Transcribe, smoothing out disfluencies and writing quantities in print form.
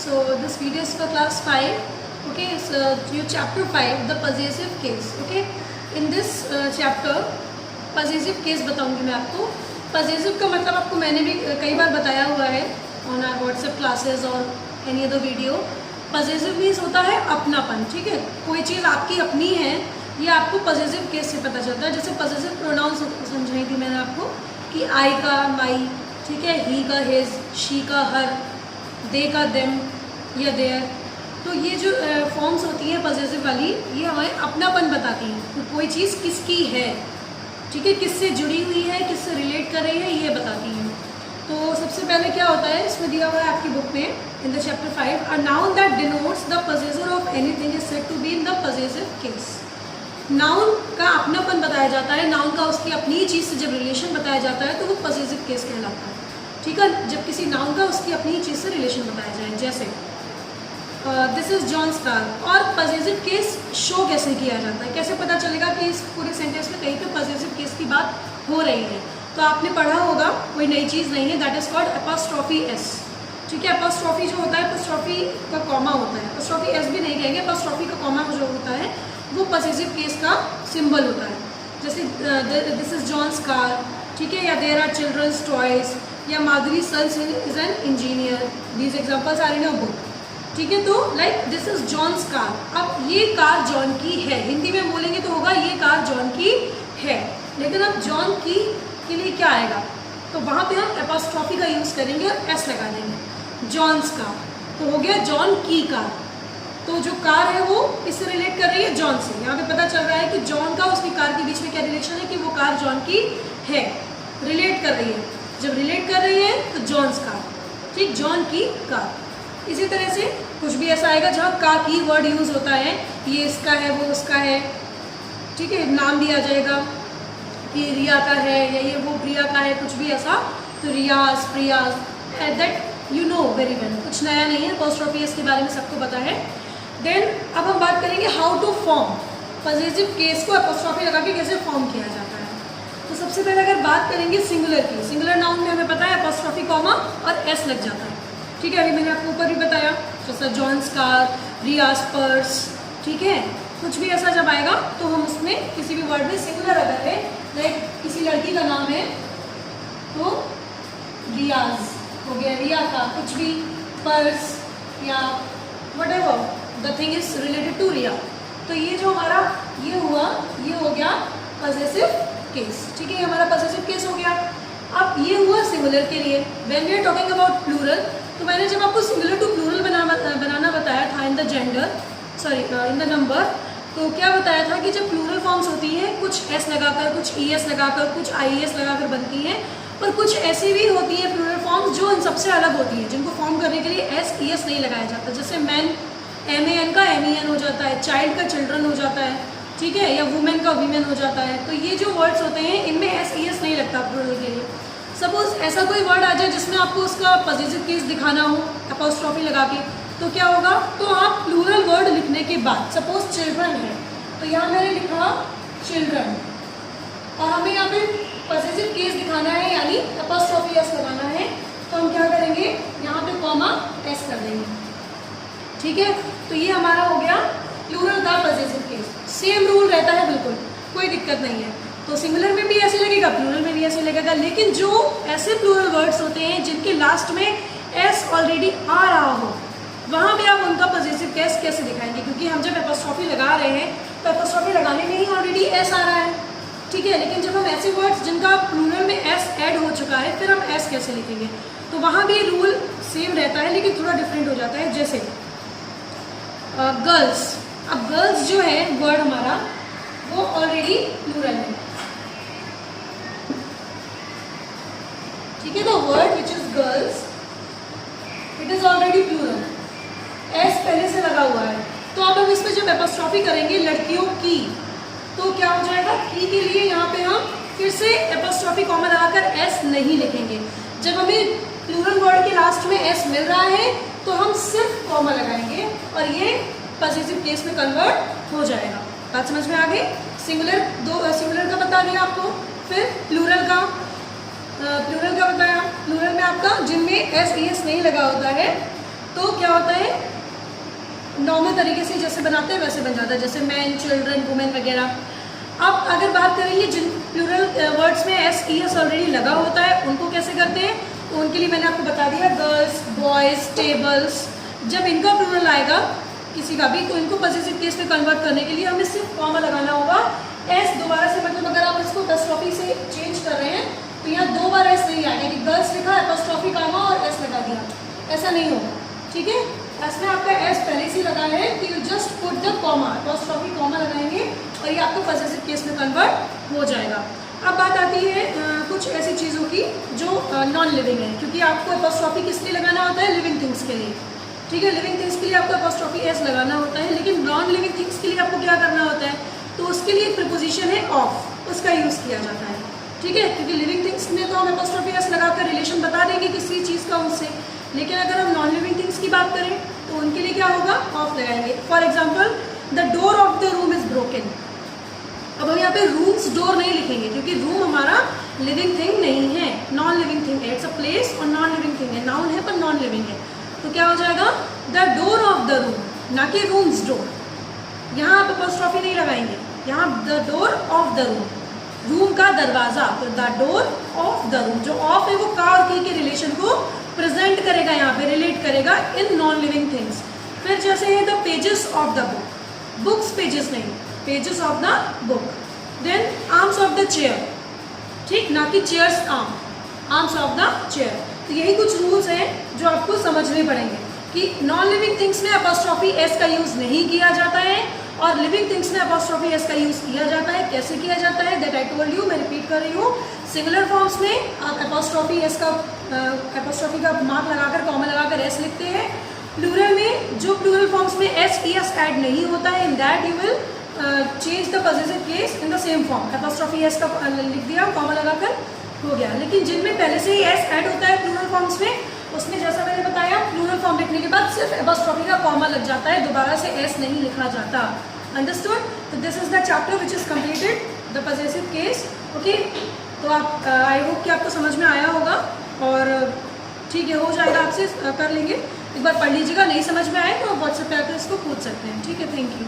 So this video is for class 5. Okay, so you chapter 5, the possessive case. Okay, in this chapter possessive case बताऊंगी मैं आपको. possessive का मतलब आपको मैंने भी कई बार बताया हुआ है on our WhatsApp classes और any other video. possessive means होता है अपनापन. ठीक है, कोई चीज़ आपकी अपनी है, ये आपको possessive case से पता चलता है. जैसे possessive pronouns समझाई थी मैंने आपको कि I का my, ठीक है, he का his, she का her, they का them या their. तो ये जो फॉर्म्स होती हैं पॉजेसिव वाली, ये हमें अपनापन बताती हैं कि कोई चीज़ किसकी है. ठीक है, किससे जुड़ी हुई है, किससे रिलेट कर रही है, ये बताती हैं. तो सबसे पहले क्या होता है, इसमें दिया हुआ है आपकी बुक में in the chapter 5, a noun that denotes the possessor of anything is said to be in the possessive case. Noun का अपनापन बताया जाता है, नाउन का उसकी अपनी चीज़ से जब रिलेशन बताया जाता है तो वो पॉजेसिव केस कहलाता है. ठीक है, जब किसी नाउन का उसकी अपनी चीज़ से रिलेशन बताया जाए. जैसे दिस इज जॉन्स कार. और पॉजेसिव केस शो कैसे किया जाता है, कैसे पता चलेगा कि इस पूरे सेंटेंस में कहीं पे पॉजेसिव केस की बात हो रही है. तो आपने पढ़ा होगा, कोई नई चीज़ नहीं है, that is called apostrophe S. ठीक है, एपोस्ट्रोफी जो होता है, एपोस्ट्रोफी का कॉमा होता है. एपोस्ट्रोफी एस भी नहीं कहेंगे, एपोस्ट्रोफी का कॉमा जो होता है वो पॉजेसिव केस का सिंबल होता है. जैसे दिस इज जॉन्स कार, ठीक है, या देयर आर चिल्ड्रंस टॉयज, या Madhuri sons is an engineer. These examples are in a book. ठीक है, तो like this is John's car. अब ये कार जॉन की है, हिंदी में बोलेंगे तो होगा ये कार जॉन की है. लेकिन अब जॉन की के लिए क्या आएगा, तो वहाँ पे हम एपोस्ट्रोफी का यूज़ करेंगे और एस लगा देंगे. जॉन्स कार तो हो गया जॉन की कार. तो जो कार है वो इससे रिलेट कर रही है जॉन से. यहाँ पे पता चल रहा है कि जॉन का उसकी कार के बीच में क्या रिलेशन है, कि वो कार जॉन की है, रिलेट कर रही है. जब रिलेट कर रही है तो जॉन्स कार, ठीक, जॉन की कार. इसी तरह से कुछ भी ऐसा आएगा जहाँ का की वर्ड यूज़ होता है, ये इसका है, वो उसका है. ठीक है, नाम भी आ जाएगा कि रिया का है या ये वो प्रिया का है, कुछ भी ऐसा. तो Riya's, Priya's, that you know very well, कुछ नया नहीं है. एपोस्ट्रोफी इसके बारे में सबको पता है. देन अब हम बात करेंगे how to form possessive case को एपोस्ट्रोफी लगा के कैसे फॉर्म किया जाता है. तो सबसे पहले अगर बात करेंगे सिंगुलर की, सिंगुलर नाउन में हमें पता है एपोस्ट्रोफी कॉमा और एस लग जाता है. ठीक है, अभी मैंने आपको ऊपर भी बताया, जैसा जॉन्स कार, रियाज पर्स. ठीक है, कुछ भी ऐसा जब आएगा तो हम उसमें किसी भी वर्ड में सिंगुलर अगर है, लाइक किसी लड़की का नाम है तो रियाज हो गया, रिया का कुछ भी, पर्स या whatever the thing is related to Riya. तो ये जो हमारा ये हुआ, ये हो गया पॉजेसिव केस. ठीक है, हमारा पॉजेसिव केस हो गया. अब ये हुआ सिंगुलर के लिए. When we are talking about plural, तो मैंने जब आपको सिंगुलर टू प्लूरल बनाना बताया था in the gender, sorry in the number, तो क्या बताया था कि जब प्लूरल फॉर्म्स होती हैं, कुछ एस लगाकर, कुछ ई एस लगाकर, कुछ आई एस लगाकर बनती हैं, और कुछ ऐसी भी होती हैं प्लूरल फॉर्म्स जो इन सबसे अलग होती हैं, जिनको फॉर्म करने के लिए एस ई एस नहीं लगाया जाता. जैसे मैन, एम ए एन का एम ई एन हो जाता है, चाइल्ड का चिल्ड्रन हो जाता है. ठीक है, या वुमेन का वीमेन हो जाता है. तो ये जो वर्ड्स होते हैं इनमें एस ई एस नहीं लगता प्लूरल के लिए. सपोज ऐसा कोई वर्ड आ जाए जिसमें आपको उसका पॉजेसिव केस दिखाना हो एपोस्ट्रोफी लगा के, तो क्या होगा, तो आप प्लूरल वर्ड लिखने के बाद, सपोज चिल्ड्रन है तो यहाँ मैंने लिखा चिल्ड्रन, और हमें यहाँ पे पॉजेसिव केस दिखाना है यानी एपोस्ट्रोफी एस लगाना है, तो हम क्या करेंगे, यहाँ पे कॉमा एस कर देंगे. ठीक है, तो ये हमारा हो गया प्लूरल का पॉजेसिव केस. सेम रूल रहता है, बिल्कुल कोई दिक्कत नहीं है. तो सिंगुलर में भी ऐसे लगेगा, प्लूरल में भी ऐसे लगेगा. लेकिन जो ऐसे प्लूरल वर्ड्स होते हैं जिनके लास्ट में एस ऑलरेडी आ रहा हो, वहाँ पे आप उनका पॉजेसिव केस कैसे दिखाएंगे, क्योंकि हम जब एपोस्ट्रोफी लगा रहे हैं तो एपोस्ट्रोफी लगाने में ही ऑलरेडी एस आ रहा है. ठीक है, लेकिन जब हम ऐसे वर्ड्स जिनका प्लूरल में एस ऐड हो चुका है, फिर हम एस कैसे लिखेंगे, तो वहाँ भी रूल सेम रहता है लेकिन थोड़ा डिफरेंट हो जाता है. जैसे गर्ल्स. अब गर्ल्स जो है वर्ड हमारा वो ऑलरेडी प्लूरल है. ठीक है, तो word which is girls it is already plural, s पहले से लगा हुआ है. तो अब हम इसमें जब एपोस्ट्रोफी करेंगे लड़कियों की, तो क्या हो जाएगा, की के लिए यहाँ पे हम फिर से एपोस्ट्रोफी कॉमा लगाकर एस नहीं लिखेंगे. जब हमें प्लूरल वर्ड के लास्ट में एस मिल रहा है तो हम सिर्फ कॉमा लगाएंगे और ये पॉजेसिव केस में कन्वर्ट हो जाएगा. बात समझ में आ गई. सिंगुलर सिंगुलर का बता दिया आपको. फिर प्लूरल का बताया. प्लूरल में आपका जिनमें एस ई एस नहीं लगा होता है तो क्या होता है, नॉर्मल तरीके से जैसे बनाते हैं वैसे बन जाता है, जैसे मैन, चिल्ड्रन, वुमेन वगैरह। अब अगर बात करेंगे जिन प्लूरल वर्ड्स में एस ई एस ऑलरेडी लगा होता है उनको कैसे करते हैं, तो उनके लिए मैंने आपको बता दिया, गर्ल्स, बॉयज़, टेबल्स। जब इनका प्लूरल आएगा किसी का भी, तो इनको पॉजिटिव केस में कन्वर्ट करने के लिए हमें सिर्फ कॉमा लगाना होगा। एस दोबारा से, मतलब अगर आप इसको एपॉस्ट्रोफी से चेंज कर रहे हैं तो यहाँ 2 बार एस नहीं आएगा कि गर्ल्स लिखा एपॉस्ट्रोफी कॉमा और एस लगा दिया, ऐसा नहीं होगा, ठीक है। इसमें आपका एस पहले से लगा है कि you just put the comma, apostrophe comma लगाएंगे और ये आपको पॉजिटिव केस में कन्वर्ट हो जाएगा। अब बात आती है कुछ ऐसी चीज़ों की जो नॉन लिविंग है, क्योंकि आपको एपॉस्ट्रोफी किस लिए लगाना होता है, लिविंग थिंग्स के लिए, ठीक है। लिविंग थिंग्स के लिए आपको एपॉस्ट्रोफी एस लगाना होता है, लेकिन नॉन लिविंग थिंग्स के लिए आपको क्या करना होता है, तो उसके लिए एक प्रीपोजिशन है ऑफ, उसका यूज़ किया जाता है, ठीक है। क्योंकि लिविंग थिंग्स में तो हम एपॉस्ट्रोफी एस लगाकर रिलेशन बता देंगे किसी चीज़ का उससे, लेकिन अगर हम नॉन लिविंग थिंग्स की बात करें तो उनके लिए क्या होगा, ऑफ लगाएंगे। For example, the door of the room is broken. अब हम यहाँ पे रूम्स डोर नहीं लिखेंगे क्योंकि रूम हमारा लिविंग थिंग नहीं है, नॉन लिविंग थिंग है, इट्स अ प्लेस और नॉन लिविंग थिंग है, नाउन है पर नॉन लिविंग है। तो क्या हो जाएगा, the door of the room, ना कि रूम्स डोर। यहाँ आप एपॉस्ट्रोफी नहीं लगाएंगे, यहाँ the door of the room, room का दरवाजा, तो the door of the room. जो ऑफ है वो का और की के रिलेशन को प्रेजेंट करेगा, यहाँ पे रिलेट करेगा इन नॉन लिविंग थिंग्स। फिर जैसे है the pages of the book, books pages नहीं, pages of the book. Then arms of the chair, ठीक, ना कि chairs arm, arms of the chair. तो यही कुछ रूल्स हैं जो आपको समझने पड़ेंगे कि नॉन लिविंग थिंग्स में एपॉस्ट्रोफी एस का यूज़ नहीं किया जाता है और लिविंग थिंग्स में एपॉस्ट्रोफी एस का यूज़ किया जाता है। कैसे किया जाता है, दैट आई टोल्ड यू, मैं रिपीट कर रही हूँ। सिंगुलर फॉर्म्स में आप एपॉस्ट्रोफी एस का एपॉस्ट्रोफी का मार्क लगाकर, कॉमा लगाकर एस लिखते हैं। प्लूरल में जो प्लूरल फॉर्म्स में एस ई एस ऐड नहीं होता है, in that you will change the positive case in the same form, apostrophe s का लिख दिया, कॉमा लगाकर हो गया। लेकिन जिनमें पहले से ही एस ऐड होता है प्लूरल फॉर्म्स में, उसमें जैसा मैंने बताया प्लूरल फॉर्म लिखने के बाद सिर्फ एपॉस्ट्रोफी का कॉमा लग जाता है, दोबारा से एस नहीं लिखा जाता। अंडरस्टूड? तो this is the chapter which is completed, the positive case. Okay, तो आप आई होप कि आपको समझ में आया होगा और ठीक है, हो जाएगा, आपसे कर लेंगे। एक बार पढ़ लीजिएगा, नहीं समझ में आए तो व्हाट्सएप पे आकर इसको पूछ सकते हैं, ठीक है। Thank you.